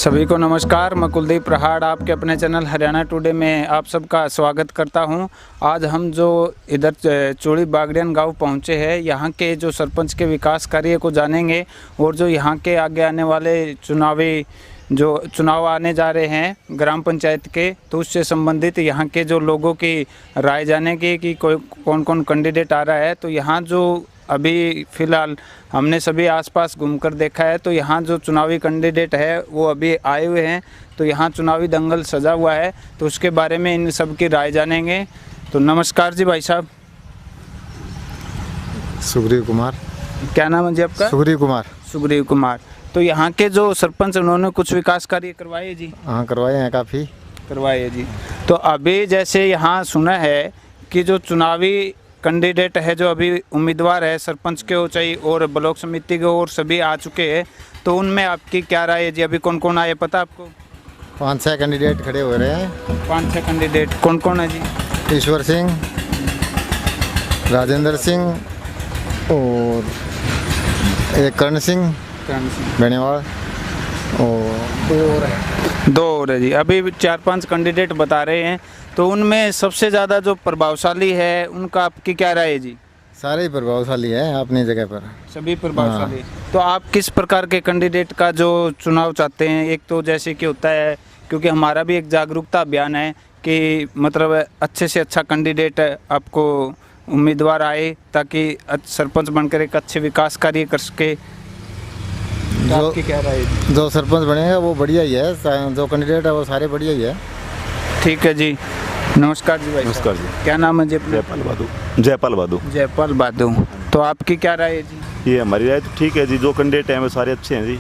सभी को नमस्कार। मैं कुलदीप प्रहाड़ आपके अपने चैनल हरियाणा टुडे में आप सबका स्वागत करता हूं। आज हम जो इधर चूड़ी बागड़ियान गांव पहुंचे हैं, यहां के जो सरपंच के विकास कार्य को जानेंगे और जो यहां के आगे आने वाले चुनाव आने जा रहे हैं ग्राम पंचायत के, तो उससे संबंधित यहाँ के जो लोगों की राय जानेंगे कि कौन कौन कैंडिडेट आ रहा है। तो यहाँ जो अभी फ़िलहाल हमने सभी आसपास घूमकर देखा है, तो यहाँ जो चुनावी कैंडिडेट है वो अभी आए हुए हैं। तो यहाँ चुनावी दंगल सजा हुआ है, तो उसके बारे में इन सब की राय जानेंगे। तो नमस्कार जी भाई साहब। सुग्रीव कुमार। क्या नाम है जी आपका? सुग्रीव कुमार। सुग्रीव कुमार। तो यहाँ के जो सरपंच उन्होंने कुछ विकास कार्य करवाए जी? हाँ, करवाए हैं, काफ़ी करवाए हैं जी। तो अभी जैसे यहाँ सुना है कि जो चुनावी कैंडिडेट है, जो अभी उम्मीदवार है सरपंच के हो चाहे और ब्लॉक समिति के और सभी आ चुके हैं, तो उनमें आपकी क्या राय है जी? अभी कौन कौन आए पता आपको? 5-6 कैंडिडेट खड़े हो रहे हैं। 5-6 कैंडिडेट कौन कौन है जी? ईश्वर सिंह, राजेंद्र सिंह और एक करण सिंह बेनीवाल और दो और है जी। अभी 4-5 कैंडिडेट बता रहे हैं, तो उनमें सबसे ज़्यादा जो प्रभावशाली है उनका आपकी क्या राय है जी? सारे ही प्रभावशाली है अपनी जगह पर, सभी प्रभावशाली। तो आप किस प्रकार के कैंडिडेट का जो चुनाव चाहते हैं? एक तो जैसे कि होता है, क्योंकि हमारा भी एक जागरूकता अभियान है कि मतलब अच्छे से अच्छा कैंडिडेट आपको उम्मीदवार आए ताकि सरपंच बनकर एक अच्छे विकास कार्य कर सके। तो आपकी क्या राय है? जो सरपंच बनेगा वो बढ़िया ही है, जो कैंडिडेट है वो सारे बढ़िया ही है। ठीक है जी। नमस्कार जी भाई। नमस्कार जी। क्या नाम है जी? जयपाल बादू। जयपाल बादू। जयपाल बादू। तो आपकी क्या राय है जी? ये हमारी राय तो ठीक है जी, जो कैंडिडेट हैं वो सारे अच्छे हैं जी।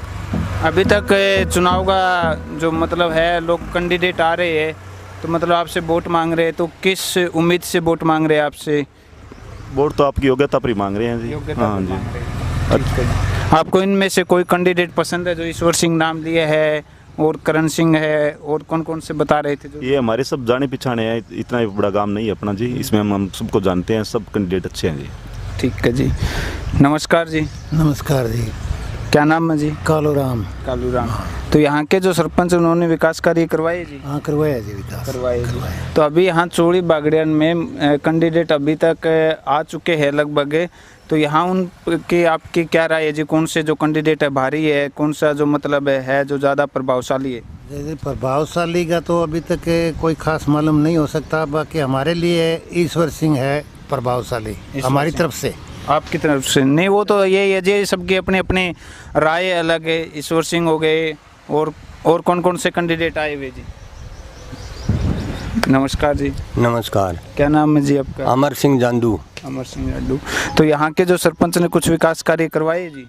अभी तक चुनाव का जो मतलब है, लोग कैंडिडेट आ रहे हैं तो मतलब आपसे वोट मांग रहे हैं, तो किस उम्मीद से वोट मांग रहे हैं आपसे? वोट तो आपकी योग्यता पर ही मांग रहे हैं जी। योग्यता हाँ पर जी। मांग रहे हैं। ठीक है जी। आपको इनमें से कोई कैंडिडेट पसंद है? जो ईश्वर सिंह नाम लिए है और करण सिंह है, और कौन कौन से बता रहे थे जो? ये हमारे सब जाने पहचाने हैं, इतना बड़ा काम नहीं है अपना जी। इसमें हम सबको जानते हैं, सब कैंडिडेट अच्छे हैं जी। ठीक है जी। नमस्कार जी। नमस्कार जी। क्या नाम है जी? कालू राम। कालू राम। तो यहाँ के जो सरपंच उन्होंने विकास कार्य करवाए जी? हाँ, करवाया जी विकास। करवाए जी। तो अभी यहाँ चूड़ी बागड़ियान में कैंडिडेट अभी तक आ चुके हैं लगभग, तो यहाँ उनकी आपकी क्या राय है जी? कौन से जो कैंडिडेट है भारी है, कौन सा जो मतलब है जो ज़्यादा प्रभावशाली है? जैसे प्रभावशाली का तो अभी तक कोई खास मालूम नहीं हो सकता, बाकी हमारे लिए ईश्वर सिंह है प्रभावशाली हमारी तरफ से। आपकी तरफ से नहीं? वो तो यही है जी, सबकी अपनी अपनी राय अलग है। ईश्वर सिंह हो गए और कौन कौन से कैंडिडेट आए हुए जी? नमस्कार जी। नमस्कार। क्या नाम है जी आपका? अमर सिंह जांदू। अमर सिंह जांदू। तो यहाँ के जो सरपंच ने कुछ विकास कार्य करवाए जी?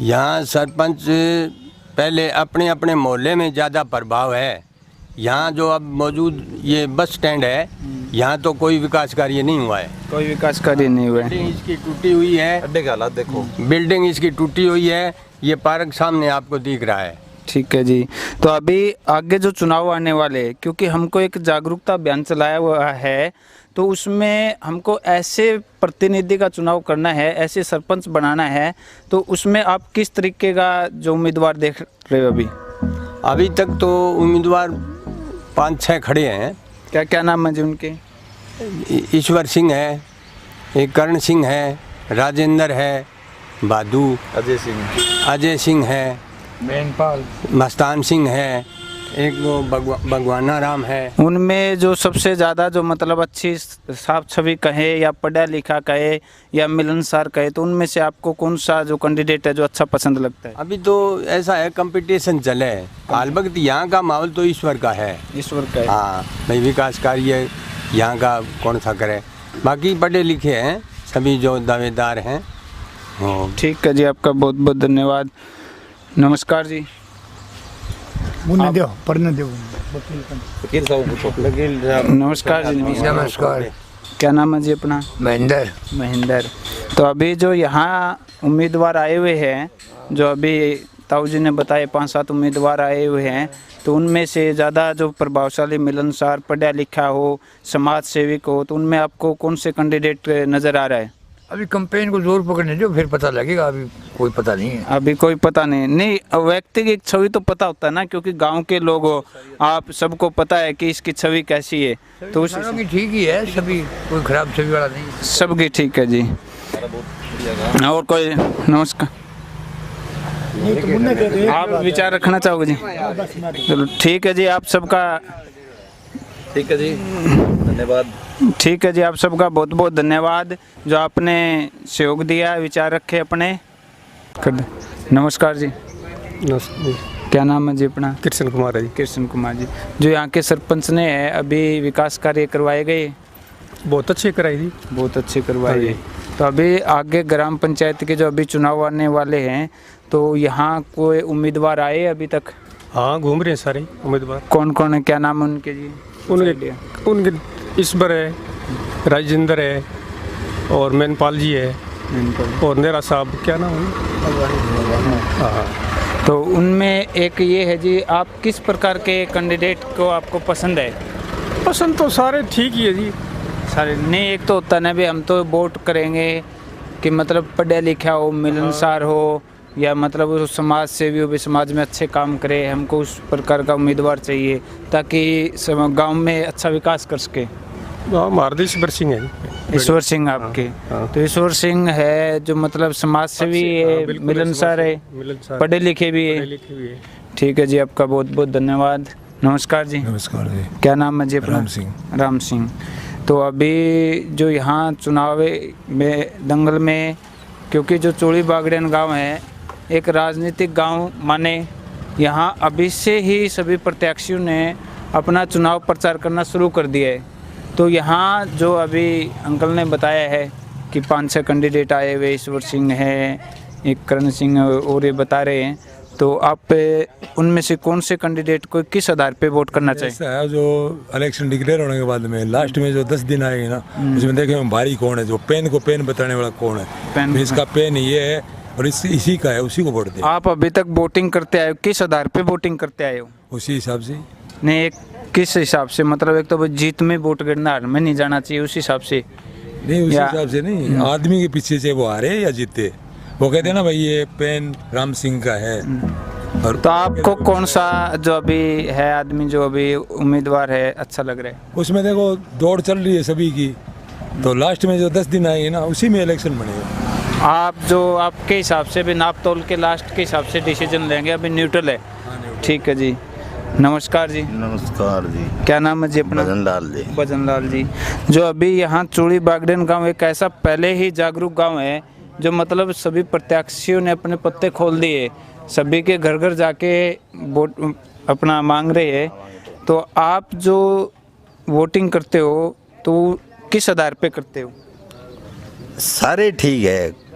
यहाँ सरपंच पहले अपने अपने मोहल्ले में ज़्यादा प्रभाव है। यहाँ जो अब मौजूद ये बस स्टैंड है, यहाँ तो कोई विकास कार्य नहीं हुआ है। कोई विकास कार्य नहीं हुआ है। बिल्डिंग इसकी टूटी हुई है। अड्डे के हालात देखो। बिल्डिंग इसकी टूटी हुई है। ये पार्क सामने आपको दिख रहा है। ठीक है जी। तो अभी आगे जो चुनाव आने वाले हैं, क्योंकि हमको एक जागरूकता अभियान चलाया हुआ है, तो उसमें हमको ऐसे प्रतिनिधि का चुनाव करना है, ऐसे सरपंच बनाना है, तो उसमें आप किस तरीके का जो उम्मीदवार देख रहे हो अभी? अभी तक तो उम्मीदवार 5-6 खड़े हैं। क्या क्या नाम है जी उनके? ईश्वर सिंह है, एक करण सिंह है, राजेंद्र है, बादू, अजय सिंह है, मस्तान सिंह है, एक वो भगवाना राम है। उनमें जो सबसे ज़्यादा जो मतलब अच्छी साफ छवि कहे या पढ़ा लिखा कहे या मिलनसार कहे, तो उनमें से आपको कौन सा जो कैंडिडेट है जो अच्छा पसंद लगता है? अभी तो ऐसा है, कंपटीशन चले है हाल वक्त। यहाँ का माहौल तो ईश्वर का है। ईश्वर का है। हाँ भाई, विकास कार्य यहाँ का कौन सा करे, बाकी पढ़े लिखे हैं सभी जो दावेदार हैं। ठीक है जी, आपका बहुत बहुत धन्यवाद। नमस्कार जी। नमस्कार जी। नमस्कार। क्या नाम है जी अपना? महेंद्र। महेंद्र। तो अभी जो यहाँ उम्मीदवार आए हुए हैं, जो अभी ताऊ जी ने बताए 5-7 उम्मीदवार आए हुए हैं, तो उनमें से ज़्यादा जो प्रभावशाली, मिलनसार, पढ़ा लिखा हो, समाज सेविक हो, तो उनमें आपको कौन से कैंडिडेट नज़र आ रहा है? अभी कंपेन को जोर पकड़ने दो, फिर पता लगेगा। अभी कोई पता नहीं है। अभी कोई पता नहीं व्यक्ति की छवि तो पता होता है ना, क्योंकि गांव के लोग हो आप, सबको पता है कि इसकी छवि कैसी है, तो उस सारों की ठीक ही है, सभी कोई खराब छवि वाला नहीं है। सबकी ठीक है जी। और कोई नमस्कार, आप विचार रखना चाहोगे जी? चलो ठीक है जी, आप सबका ठीक है जी, धन्यवाद। ठीक है जी, आप सबका बहुत बहुत धन्यवाद जो आपने सहयोग दिया, विचार रखे अपने कर दे। नमस्कार जी, क्या नाम है जी अपना? कृष्ण कुमार है जी। कृष्ण कुमार जी, जो यहाँ के सरपंच ने अभी विकास कार्य करवाए गए, बहुत अच्छी कराई थी। बहुत अच्छे करवाए गए। तो अभी आगे ग्राम पंचायत के जो अभी चुनाव आने वाले हैं, तो यहाँ कोई उम्मीदवार आए अभी तक? हाँ, घूम रहे हैं सारे उम्मीदवार। कौन कौन है, क्या नाम है उनके जी? उनके ईश्वर है, राजेंद्र है, और मैनपाल जी है, और नेरा साहब, क्या नाम है? हाँ। तो उनमें एक ये है जी, आप किस प्रकार के कैंडिडेट को आपको पसंद है? पसंद तो सारे ठीक ही है जी। सारे नहीं, एक तो होता है ना भी हम तो वोट करेंगे कि मतलब पढ़ा लिखा हो, मिलनसार हो, या मतलब उस समाज सेवी हो, भी समाज में अच्छे काम करे, हमको उस प्रकार का उम्मीदवार चाहिए ताकि गांव में अच्छा विकास कर सके। हमारे ईश्वर सिंह है। ईश्वर सिंह आपके? तो ईश्वर सिंह है जो मतलब समाज सेवी है, मिलनसार है, पढ़े लिखे भी है। ठीक है जी, आपका बहुत बहुत धन्यवाद। नमस्कार जी। नमस्कार जी। क्या नाम है जी अपना? राम सिंह। राम सिंह। तो अभी जो यहाँ चुनाव में दंगल में, क्योंकि जो चोड़ी बागड़ियान गांव है एक राजनीतिक गांव माने, यहाँ अभी से ही सभी प्रत्याशियों ने अपना चुनाव प्रचार करना शुरू कर दिया है। तो यहाँ जो अभी अंकल ने बताया है कि 5-6 कैंडिडेट आए हुए, ईश्वर सिंह है, एक करण सिंह और ये बता रहे हैं, तो आप उनमें से कौन से कैंडिडेट को किस आधार पे वोट करना चाहिए? ऐसा है, जो इलेक्शन डिक्लेयर होने के बाद में लास्ट में जो 10 दिन आएंगे ना, उसमें देखें भारी कौन है, जो पेन को पेन बताने वाला कौन है। पेन तो इसका पेन ये है और इसी का है, उसी को वोट दे। आप अभी तक वोटिंग करते आए हो, किस आधार पे वोटिंग करते आए हो? उसी हिसाब से नहीं, एक किस हिसाब से, मतलब एक तो जीत में वोट गिरना, हार में नहीं जाना चाहिए, उस हिसाब से? नहीं, उस हिसाब से नहीं, आदमी के पीछे से वो हारे या जीते, वो कहते हैं ना भाई ये पेन राम सिंह का है। और तो आपको कौन सा जो अभी है आदमी, जो अभी उम्मीदवार है, अच्छा लग रहा है? उसमें देखो दौड़ चल रही है सभी की, तो लास्ट में जो 10 दिन आएंगे ना, उसी में इलेक्शन बनेगा। आप जो आपके हिसाब से भी नाप तोल के लास्ट के हिसाब से डिसीजन लेंगे, अभी न्यूट्रल है? ठीक है जी। नमस्कार जी। नमस्कार जी। क्या नाम है जी अपना? भजन लाल जी। भजन लाल जी, जो अभी यहाँ चूड़ी बागड़ियान गांव एक ऐसा पहले ही जागरूक गांव है, जो मतलब सभी प्रत्याशियों ने अपने पत्ते खोल दिए, सभी के घर घर जाके वोट अपना मांग रहे हैं। तो आप जो वोटिंग करते हो तो किस आधार पे करते हो? सारे ठीक है,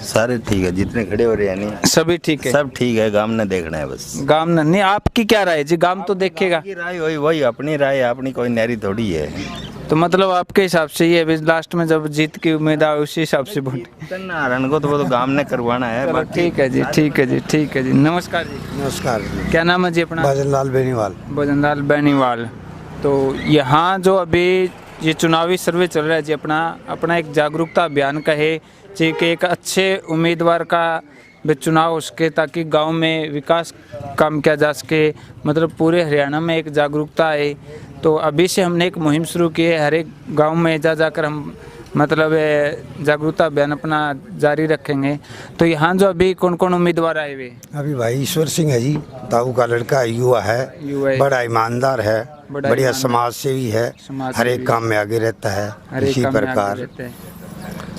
सारे ठीक है, जितने खड़े हो रहे हैं नहीं, सभी ठीक है? सब ठीक है, गांव ने देखना है बस। गांव नहीं, आपकी क्या राय जी? गांव तो देखेगा। की राय वही अपनी राय, अपनी कोई नहरी थोड़ी है। तो मतलब आपके हिसाब से ये अभी लास्ट में जब जीत की उम्मीद है उसी हिसाब से वोट? नारायण को तो वो तो गांव ने करवाना है। ठीक है जी, ठीक है जी, ठीक है जी। नमस्कार जी। नमस्कार। क्या नाम है जी अपना? भजन लाल बेनीवाल। भजन लाल बेनीवाल। तो यहाँ जो अभी ये चुनावी सर्वे चल रहा है जी, अपना एक जागरूकता अभियान का है जी, कि एक अच्छे उम्मीदवार का भी चुनाव हो सके, ताकि गांव में विकास काम किया जा सके, मतलब पूरे हरियाणा में एक जागरूकता है। तो अभी से हमने एक मुहिम शुरू की है, हर एक गांव में जाकर हम मतलब जागरूकता अभियान अपना जारी रखेंगे। तो यहाँ जो अभी कौन कौन उम्मीदवार आए हुए? अभी भाई ईश्वर सिंह है जी, ताऊ का लड़का, युवा है, बड़ा ईमानदार है, बढ़िया समाज सेवी है, हर एक काम में आगे रहता है इसी प्रकार।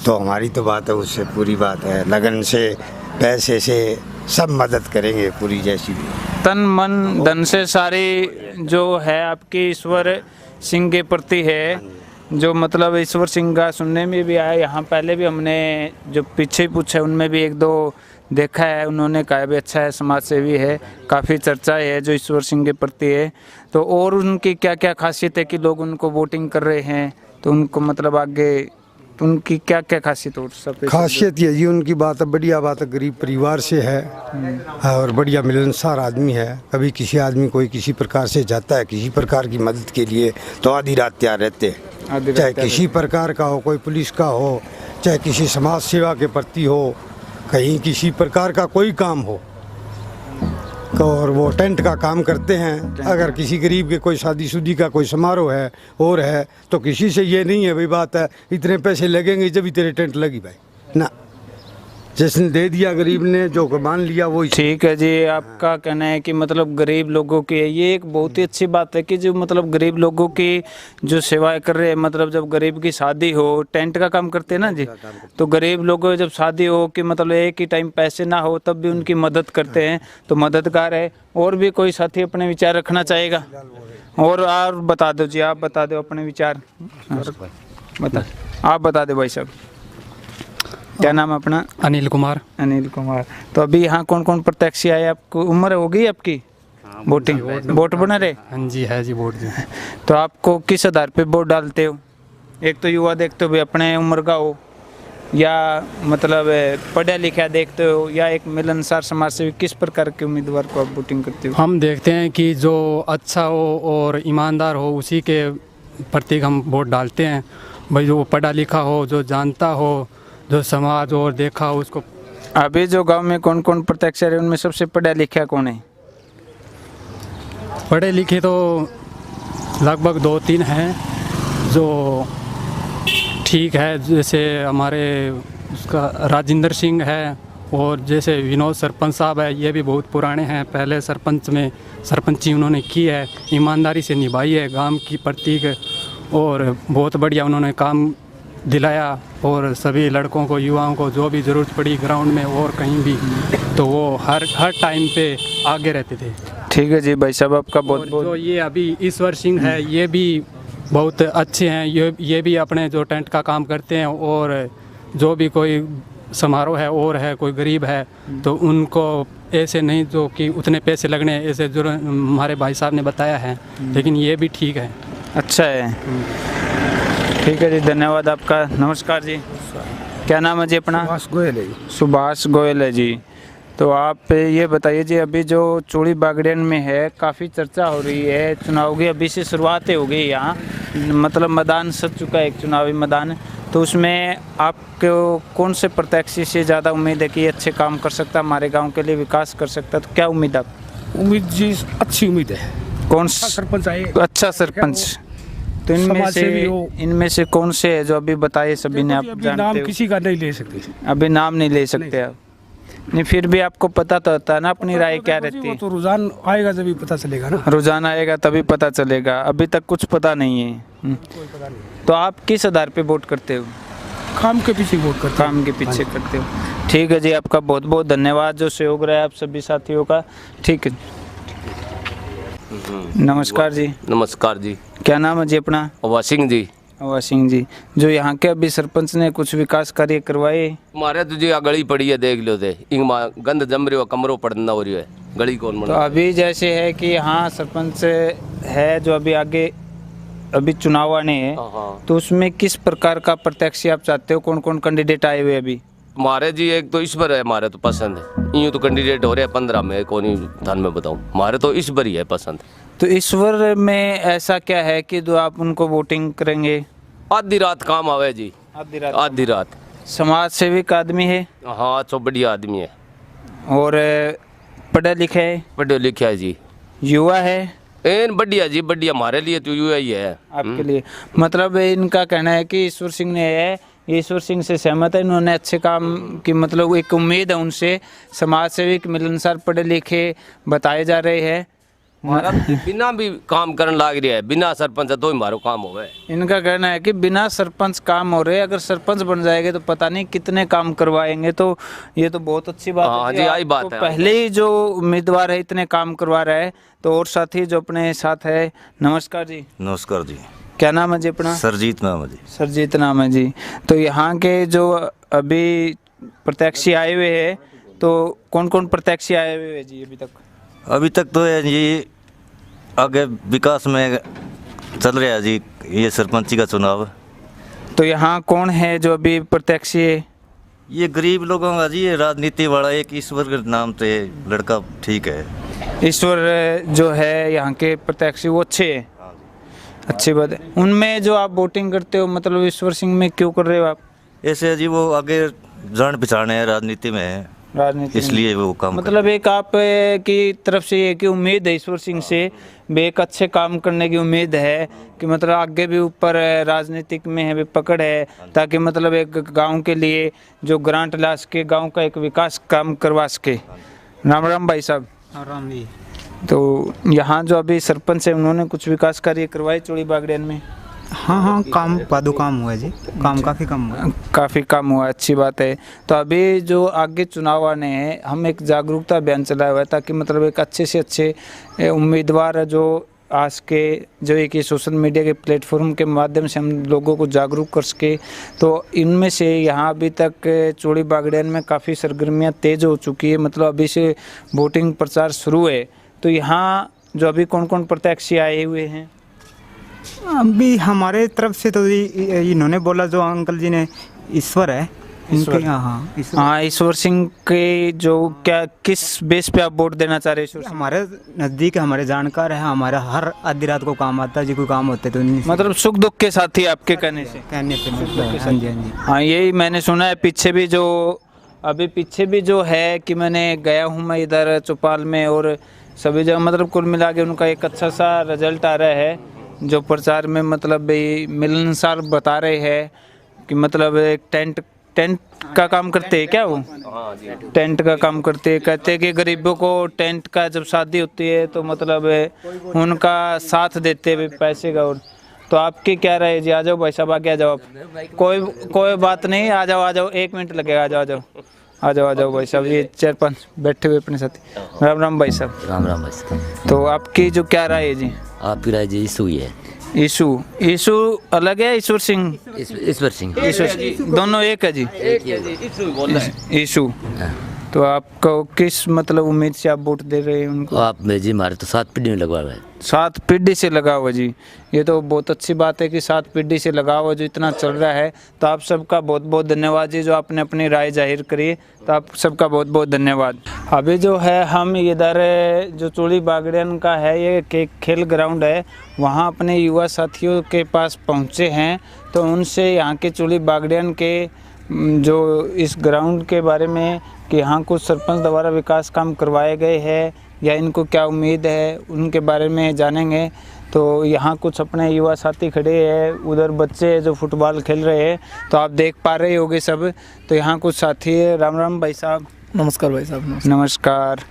तो हमारी तो बात है उससे पूरी बात है, लगन से पैसे से सब मदद करेंगे पूरी, जैसी भी तन मन धन से सारी जो है आपकी ईश्वर सिंह के प्रति है। जो मतलब ईश्वर सिंह का सुनने में भी आया, यहाँ पहले भी हमने जो पीछे पूछे उनमें भी 1-2 देखा है, उन्होंने कहा भी अच्छा है, समाज सेवी है, काफ़ी चर्चा है जो ईश्वर सिंह के प्रति है। तो और उनकी क्या क्या खासियत है कि लोग उनको वोटिंग कर रहे हैं, तो उनको मतलब आगे तो उनकी क्या क्या खासियत हो? सब खासियत ये जी, उनकी बात है, बढ़िया बात है, गरीब परिवार से है और बढ़िया मिलनसार आदमी है। कभी किसी आदमी कोई किसी प्रकार से जाता है किसी प्रकार की मदद के लिए तो आधी रात तैयार रहते हैं, चाहे किसी प्रकार का हो, कोई पुलिस का हो, चाहे किसी समाज सेवा के प्रति हो, कहीं किसी प्रकार का कोई काम हो, और वो टेंट का काम करते हैं। अगर किसी गरीब के कोई शादीशुदी का कोई समारोह है और है तो किसी से ये नहीं है भाई बात है इतने पैसे लगेंगे जब भी तेरे टेंट लगी भाई ना, जिसने दे दिया गरीब ने जो मान लिया वो। ठीक है जी, आपका कहना है कि मतलब गरीब लोगों की ये एक बहुत ही अच्छी बात है कि जो मतलब गरीब लोगों की जो सेवाएं कर रहे हैं। मतलब जब गरीब की शादी हो, टेंट का काम करते हैं ना जी, तो गरीब लोगों की जब शादी हो कि मतलब एक ही टाइम पैसे ना हो तब भी उनकी मदद करते हैं, तो मददगार है। और भी कोई साथी अपने विचार रखना चाहेगा? और बता दो जी, आप बता दो अपने विचार, बता आप बता दो भाई साहब। क्या नाम है अपना? अनिल कुमार। अनिल कुमार। तो अभी यहाँ कौन कौन प्रत्याशी आए? आपको उम्र हो गई आपकी? वोटिंग वोट बना रहे? हाँ जी, है जी वोट जी। तो आपको किस आधार पे वोट डालते हो? एक तो युवा देखते हो भाई अपने उम्र का हो, या मतलब पढ़ा लिखा देखते हो, या एक मिलनसार समाज से किस प्रकार के उम्मीदवार को आप वोटिंग करते हो? हम देखते हैं कि जो अच्छा हो और ईमानदार हो उसी के प्रति हम वोट डालते हैं। भाई जो पढ़ा लिखा हो, जो जानता हो, जो समाज और देखा हो उसको। अभी जो गांव में कौन कौन प्रत्याशी है उनमें सबसे पढ़ा लिखा कौन है? पढ़े लिखे तो लगभग 2-3 हैं जो ठीक है, जैसे हमारे उसका राजेंद्र सिंह है, और जैसे विनोद सरपंच साहब है, ये भी बहुत पुराने हैं, पहले सरपंच में सरपंची उन्होंने की है, ईमानदारी से निभाई है गांव की प्रतीक, और बहुत बढ़िया उन्होंने काम दिलाया। और सभी लड़कों को, युवाओं को जो भी ज़रूरत पड़ी ग्राउंड में और कहीं भी, तो वो हर टाइम पे आगे रहते थे। ठीक है जी भाई साहब, आपका बहुत बहुत। जो ये अभी ईश्वर सिंह है, ये भी बहुत अच्छे हैं, ये भी अपने जो टेंट का काम करते हैं, और जो भी कोई समारोह है और है कोई गरीब है तो उनको ऐसे नहीं जो कि उतने पैसे लगने, ऐसे जो हमारे भाई साहब ने बताया है, लेकिन ये भी ठीक है, अच्छा है। ठीक है जी, धन्यवाद आपका। नमस्कार जी, क्या नाम है जी अपना? सुभाष गोयल है। सुभाष गोयल है जी। तो आप ये बताइए जी, अभी जो चूड़ी बागड़ियन में है काफ़ी चर्चा हो रही है चुनाव की, अभी से शुरुआतें हो गई यहाँ, मतलब मैदान सज चुका है एक चुनावी मैदान, तो उसमें आपको कौन से प्रत्याशी से ज़्यादा उम्मीद है कि ये अच्छे काम कर सकता है, हमारे गाँव के लिए विकास कर सकता है? तो क्या उम्मीद आप? उम्मीद जी अच्छी उम्मीद है। कौन सरपंच आए? अच्छा सरपंच। तो इनमें से कौन से है जो अभी बताए सभी ने आप जानते नाम हो? किसी का नहीं ले सकते, अभी नाम नहीं ले सकते आप? नहीं, फिर भी आपको पता तो होता है ना अपनी राय क्या रहती है? तो रुझान आएगा जब भी पता चलेगा ना। रुझान आएगा तभी पता चलेगा, अभी तक कुछ पता नहीं है। कोई पता नहीं। तो आप किस आधार पे वोट करते हो? काम के पीछे वोट करते हैं। काम के पीछे करते हो। ठीक है जी, आपका बहुत बहुत धन्यवाद जो सहयोग रहा है आप सभी साथियों का। ठीक है, नमस्कार जी। नमस्कार जी। क्या नाम है जी अपना? अवा सिंह जी। अवा सिंह जी, जो यहाँ के अभी सरपंच ने कुछ विकास कार्य करवाए? हमारे तो जी गली पड़ी है, देख लो थे गंद जम रही हो, कमरों पड़ना हो रही है, गली कौन तो अभी जैसे है कि यहाँ सरपंच है जो अभी आगे अभी चुनाव आने हैं, तो उसमें किस प्रकार का प्रत्याशी आप चाहते हो? कौन कौन कैंडिडेट आए हुए अभी? हमारे जी एक तो ईश्वर है, हमारे तो पसंद है। यूँ तो कैंडिडेट हो रहे हैं 15 में, कौन ही थान में बताऊँ, हमारे तो ईश्वर ही है पसंद। तो ईश्वर में ऐसा क्या है कि जो आप उनको वोटिंग करेंगे? आधी रात काम आवे जी, आधी रात। समाज सेविक आदमी है? हाँ, तो बढ़िया आदमी है। और पढ़ा लिखा है? पढ़े लिखा है जी। युवा है? एन बढ़िया जी, बढ़िया, हमारे लिए तो युवा ही है। आपके लिए मतलब इनका कहना है कि ईश्वर सिंह ने है, ईश्वर सिंह से सहमत है, इन्होंने अच्छे काम की मतलब एक उम्मीद है उनसे, समाज सेविक मिलनसार पढ़े लिखे बताए जा रहे हैं। बिना भी काम करने लग रहा है, बिना सरपंच तो हमारा काम हो गए। इनका कहना है कि बिना सरपंच काम हो रहे, अगर सरपंच बन जाएंगे तो पता नहीं कितने काम करवाएंगे। तो ये तो बहुत अच्छी बात है। हाँ जी, आई बात है। पहले ही जो उम्मीदवार है इतने काम करवा रहा है, तो और साथी जो अपने साथ है। नमस्कार जी। नमस्कार जी। क्या नाम है जी अपना? सरजीत नाम है जी। सरजीत नाम है जी। तो यहाँ के जो अभी प्रत्याशी आए हुए हैं, तो कौन कौन प्रत्याशी आए हुए हैं जी अभी तक? अभी तक तो है जी, आगे विकास में चल रहा है जी ये सरपंची का चुनाव। तो यहाँ कौन है जो अभी प्रत्याशी है? ये गरीब लोगों का जी, ये राजनीति वाला एक ईश्वर के नाम से लड़का ठीक है। ईश्वर जो है यहाँ के प्रत्याशी वो अच्छे हैं, अच्छी बात है। उनमें जो आप वोटिंग करते हो, मतलब ईश्वर सिंह में क्यों कर रहे हो आप? ऐसे जी वो आगे जान पहचान है, राजनीति में है, राजनीति में। इसलिए वो काम मतलब एक आप की तरफ से ये कि उम्मीद है ईश्वर सिंह से भी एक अच्छे काम करने की उम्मीद है कि मतलब आगे भी ऊपर राजनीतिक में है भी पकड़ है, ताकि मतलब एक गांव के लिए जो ग्रांट ला सके, गांव का एक विकास काम करवा सके। राम राम भाई साहब। राम जी। तो यहाँ जो अभी सरपंच है उन्होंने कुछ विकास कार्य करवाए चोड़ी बागड़ियान में? हाँ, काम पादू काम हुआ जी, काम काफ़ी कम हुआ। काफ़ी कम हुआ, अच्छी बात है। तो अभी जो आगे चुनाव आने हैं, हम एक जागरूकता अभियान चलाया हुआ है ताकि मतलब एक अच्छे से अच्छे उम्मीदवार जो आज के जो एक सोशल मीडिया के प्लेटफॉर्म के माध्यम से हम लोगों को जागरूक कर सके। तो इनमें से यहाँ अभी तक चोड़ी बागड़ियान में काफ़ी सरगर्मियाँ तेज़ हो चुकी है, मतलब अभी से वोटिंग प्रचार शुरू है। तो यहाँ जो अभी कौन कौन प्रत्याशी आए हुए हैं? अभी हमारे तरफ से तो इन्होंने बोला जो अंकल जी ने, ईश्वर है इनके। हाँ, ईश्वर सिंह के जो क्या किस बेस पे आप वोट देना चाह रहे हैं? हमारे नज़दीक है, हमारे जानकार है, हमारा हर आधी रात को काम आता है जी, कोई काम होते तो नहीं, मतलब सुख दुख के साथी आपके कहने से? मतलब हाँ जी, हाँ जी। हाँ, यही मैंने सुना है। पीछे भी जो है कि मैंने गया हूँ मैं इधर चौपाल में और सभी जगह, मतलब कुल मिला के उनका एक अच्छा सा रिजल्ट आ रहा है जो प्रचार में, मतलब मिलनसार बता रहे हैं कि मतलब एक टेंट का काम करते हैं क्या वो? टेंट का काम करते हैं, कहते हैं कि गरीबों को टेंट का जब शादी होती है तो मतलब उनका साथ देते हैं पैसे का। और तो आपकी क्या राय है जी? आ जाओ भाई साहब, आगे आ जाओ आप। कोई बात नहीं, आ जाओ, 1 मिनट लगेगा, आ जाओ भाई साहब। ये 4-5 बैठे हुए अपने साथी। राम राम भाई साहब। राम राम भाई साहब। तो आपकी जो क्या राय है जी? आपकी राय जी ईशु ही है। ईशु अलग है, ईश्वर सिंह? ईश्वर सिंह दोनों एक है जी? ईशु। तो आपको किस मतलब उम्मीद से आप वोट दे रहे हैं उनको? आप में जी हमारे तो 7 पीढ़ी में लगा हुआ है। 7 पीढ़ी से लगा हुआ जी, ये तो बहुत अच्छी बात है कि 7 पीढ़ी से लगा हुआ जो इतना चल रहा है। तो आप सबका बहुत बहुत धन्यवाद जी, जो आपने अपनी राय जाहिर करी। तो आप सबका बहुत बहुत धन्यवाद। अभी जो है हम इधर जो चोड़ी बागड़ियान का है ये खेल ग्राउंड है, वहाँ अपने युवा साथियों के पास पहुँचे हैं। तो उनसे यहाँ के चोड़ी बागड़ियान के जो इस ग्राउंड के बारे में कि यहाँ कुछ सरपंच द्वारा विकास काम करवाए गए हैं या इनको क्या उम्मीद है उनके बारे में जानेंगे। तो यहाँ कुछ अपने युवा साथी खड़े हैं, उधर बच्चे जो फुटबॉल खेल रहे हैं, तो आप देख पा रहे होगे सब। तो यहाँ कुछ साथी है। राम राम भाई साहब। नमस्कार भाई साहब। नमस्कार।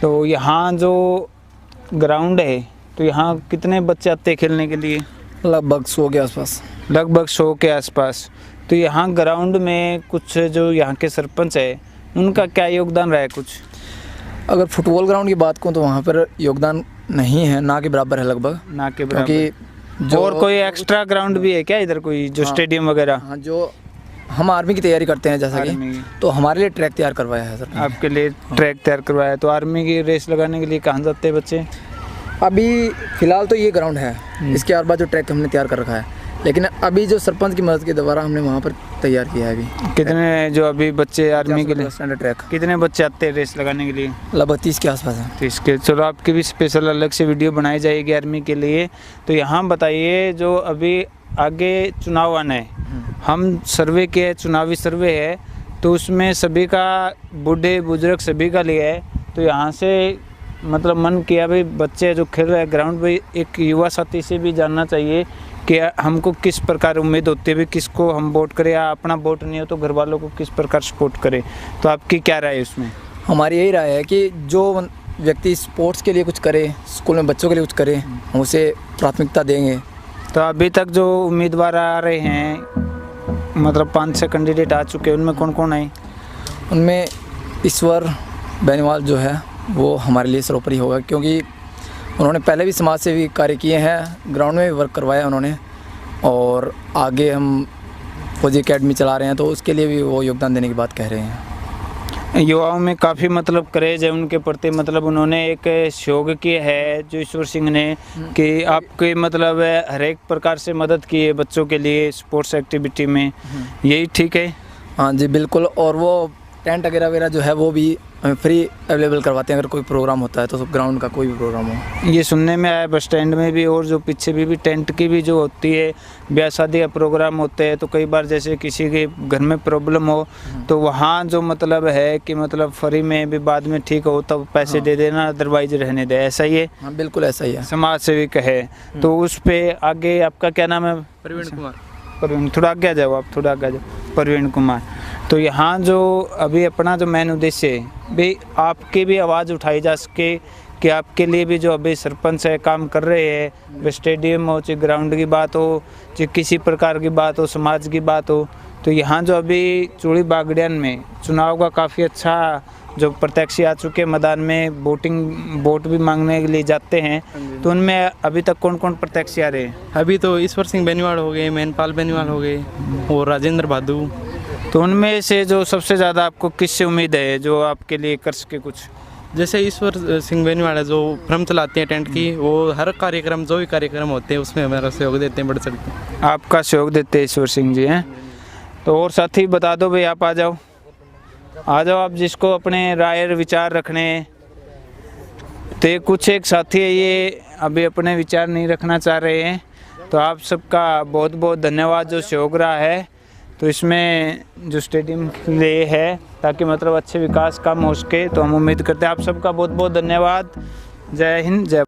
तो यहाँ जो ग्राउंड है तो यहाँ कितने बच्चे आते हैं खेलने के लिए? लगभग 100 के आसपास। लगभग 100 के आसपास। तो यहाँ ग्राउंड में कुछ जो यहाँ के सरपंच है उनका क्या योगदान रहा है कुछ? अगर फुटबॉल ग्राउंड की बात करूँ तो वहाँ पर योगदान नहीं है, ना के बराबर है, लगभग ना के बराबर। क्योंकि और कोई एक्स्ट्रा ग्राउंड भी है क्या इधर, कोई जो स्टेडियम वगैरह? हाँ, जो हम आर्मी की तैयारी करते हैं जैसा कि, तो हमारे लिए ट्रैक तैयार करवाया है सर। आपके लिए ट्रैक तैयार करवाया है। तो आर्मी की रेस लगाने के लिए कहाँ जाते हैं बच्चे? अभी फिलहाल तो ये ग्राउंड है, इसके और बाद जो ट्रैक हमने तैयार कर रखा है, लेकिन अभी जो सरपंच की मदद के द्वारा हमने वहाँ पर तैयार किया है। अभी कितने जो अभी बच्चे आर्मी के लिए स्टैंडर्ड ट्रैक, कितने बच्चे आते हैं रेस लगाने के लिए? लगभग 30 के आसपास है। 30 के। चलो आपकी भी स्पेशल अलग से वीडियो बनाई जाएगी आर्मी के लिए। तो यहाँ बताइए, जो अभी आगे चुनाव आना है, हम सर्वे के चुनावी सर्वे है तो उसमें सभी का, बूढ़े बुजुर्ग सभी का लिया है। तो यहाँ से मतलब मन किया भाई बच्चे जो खेल रहे हैं ग्राउंड में, एक युवा साथी से भी जानना चाहिए कि हमको किस प्रकार उम्मीद होती है भी किसको हम वोट करें, या अपना वोट नहीं हो तो घर वालों को किस प्रकार सपोर्ट करें। तो आपकी क्या राय है उसमें? हमारी यही राय है कि जो व्यक्ति स्पोर्ट्स के लिए कुछ करे, स्कूल में बच्चों के लिए कुछ करे, हम उसे प्राथमिकता देंगे। तो अभी तक जो उम्मीदवार आ रहे हैं, मतलब 5-6 कैंडिडेट आ चुके हैं, उनमें कौन कौन आए? उनमें ईश्वर बेनीवाल जो है वो हमारे लिए सर्वोपरि होगा, क्योंकि उन्होंने पहले भी समाज सेवी कार्य किए हैं, ग्राउंड में भी वर्क करवाया उन्होंने, और आगे हम फौजी एकेडमी चला रहे हैं तो उसके लिए भी वो योगदान देने की बात कह रहे हैं। युवाओं में काफ़ी मतलब क्रेज है उनके प्रति, मतलब उन्होंने एक सहयोग किया है जो ईश्वर सिंह ने कि आपके मतलब हर एक प्रकार से मदद की है बच्चों के लिए स्पोर्ट्स एक्टिविटी में, यही ठीक है? हाँ जी बिल्कुल। और वो टेंट वगैरह जो है वो भी फ्री अवेलेबल करवाते हैं अगर कोई प्रोग्राम होता है तो ग्राउंड का कोई भी प्रोग्राम हो। ये सुनने में आया बस स्टैंड में भी और जो पीछे भी टेंट की भी जो होती है, ब्याह शादी का प्रोग्राम होते हैं तो कई बार जैसे किसी के घर में प्रॉब्लम हो तो वहाँ जो मतलब है कि मतलब फ्री में भी बाद में ठीक हो तब पैसे दे देना, अदरवाइज रहने दे, ऐसा ही है? हाँ बिल्कुल ऐसा ही है। समाज सेविक है तो उस पे आगे आपका क्या नाम है? प्रवीण कुमार। प्रवीण, थोड़ा आगे आ जाओ आप, थोड़ा आगे आ जाओ। प्रवीण कुमार। तो यहाँ जो अभी अपना जो मेन उद्देश्य है भी आपकी भी आवाज़ उठाई जा सके कि आपके लिए भी जो अभी सरपंच है काम कर रहे हैं, वे स्टेडियम हो चाहे ग्राउंड की बात हो चाहे किसी प्रकार की बात हो, समाज की बात हो, तो यहाँ जो अभी चूड़ी बागड़ियान में चुनाव का काफ़ी अच्छा जो प्रत्याशी आ चुके मैदान में वोट भी मांगने के लिए जाते हैं, तो उनमें अभी तक कौन कौन प्रत्याशी आ रहे हैं? अभी तो ईश्वर सिंह बेनीवाल हो गए, मेनपाल बेनीवाल हो गए और राजेंद्र भादू। तो उनमें से जो सबसे ज़्यादा आपको किससे उम्मीद है जो आपके लिए कर सके कुछ? जैसे ईश्वर सिंह बेनीवाल है जो भ्रम चलाते हैं टेंट की, वो हर कार्यक्रम जो भी कार्यक्रम होते हैं उसमें हमारा सहयोग देते हैं, बढ़ चढ़ते हैं। आपका सहयोग देते हैं ईश्वर सिंह जी हैं? तो और साथी बता दो भाई, आप आ जाओ आप जिसको अपने राय विचार रखने तो कुछ एक साथी है ये अभी अपने विचार नहीं रखना चाह रहे हैं, तो आप सबका बहुत बहुत धन्यवाद जो सहयोग रहा है। तो इसमें जो स्टेडियम के लिए है ताकि मतलब अच्छे विकास काम हो सके, तो हम उम्मीद करते हैं। आप सबका बहुत बहुत धन्यवाद। जय हिंद, जय